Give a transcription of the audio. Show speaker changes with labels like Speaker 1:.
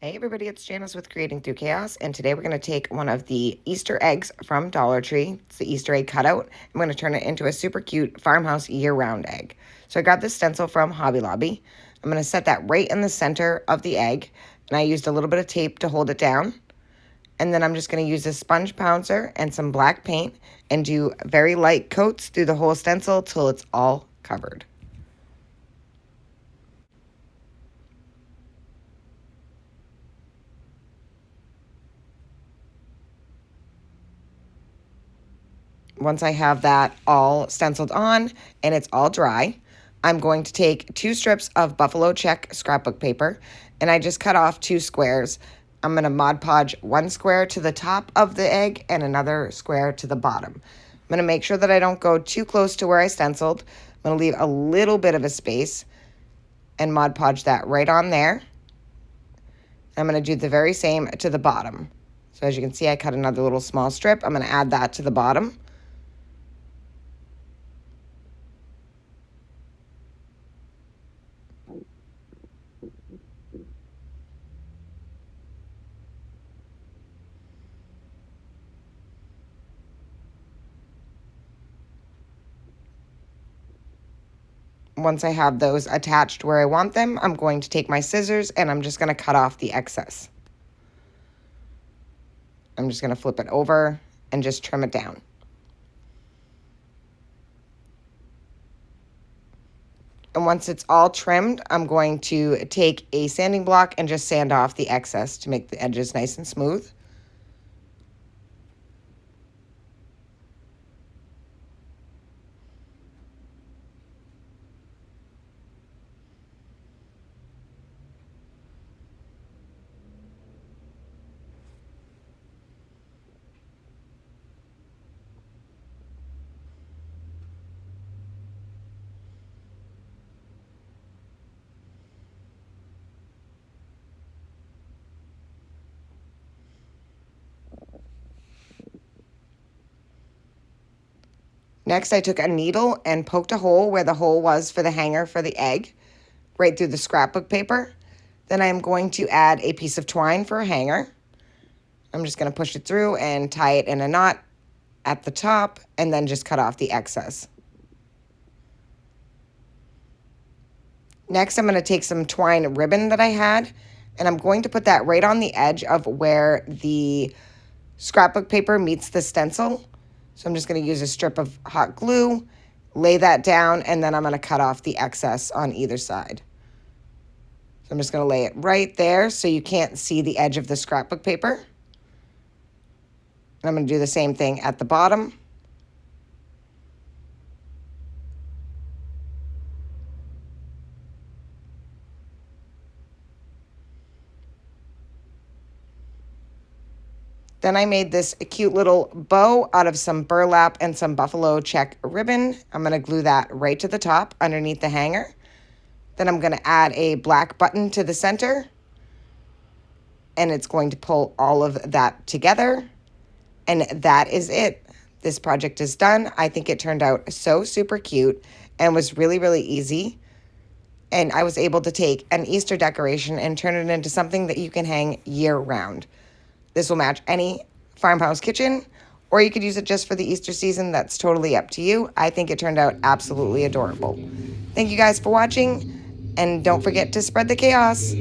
Speaker 1: Hey everybody, it's Janice with Creating Through Chaos, and today we're going to take one of the Easter eggs from Dollar Tree. It's the Easter egg cutout. I'm going to turn it into a super cute farmhouse year-round egg. So I got this stencil from Hobby Lobby. I'm going to set that right in the center of the egg, and I used a little bit of tape to hold it down. And then I'm just going to use a sponge pouncer and some black paint and do very light coats through the whole stencil till it's all covered. Once I have that all stenciled on and it's all dry, I'm going to take 2 strips of buffalo check scrapbook paper, and I just cut off 2 squares. I'm going to Mod Podge 1 square to the top of the egg and another square to the bottom. I'm going to make sure that I don't go too close to where I stenciled. I'm going to leave a little bit of a space and Mod Podge that right on there. I'm going to do the very same to the bottom. So as you can see, I cut another little small strip. I'm going to add that to the bottom. Once I have those attached where I want them, I'm going to take my scissors and I'm just going to cut off the excess. I'm just going to flip it over and just trim it down. And once it's all trimmed, I'm going to take a sanding block and just sand off the excess to make the edges nice and smooth. Next, I took a needle and poked a hole where the hole was for the hanger for the egg, right through the scrapbook paper. Then I'm going to add a piece of twine for a hanger. I'm just going to push it through and tie it in a knot at the top and then just cut off the excess. Next, I'm going to take some twine ribbon that I had, and I'm going to put that right on the edge of where the scrapbook paper meets the stencil. So I'm just going to use a strip of hot glue, lay that down, and then I'm going to cut off the excess on either side. So I'm just going to lay it right there so you can't see the edge of the scrapbook paper. And I'm going to do the same thing at the bottom. Then I made this cute little bow out of some burlap and some buffalo check ribbon. I'm going to glue that right to the top underneath the hanger. Then I'm going to add a black button to the center, and it's going to pull all of that together. And that is it. This project is done. I think it turned out so super cute and was really, really easy. And I was able to take an Easter decoration and turn it into something that you can hang year round. This will match any farmhouse kitchen, or you could use it just for the Easter season. That's totally up to you. I think it turned out absolutely adorable. Thank you guys for watching, and don't forget to spread the chaos.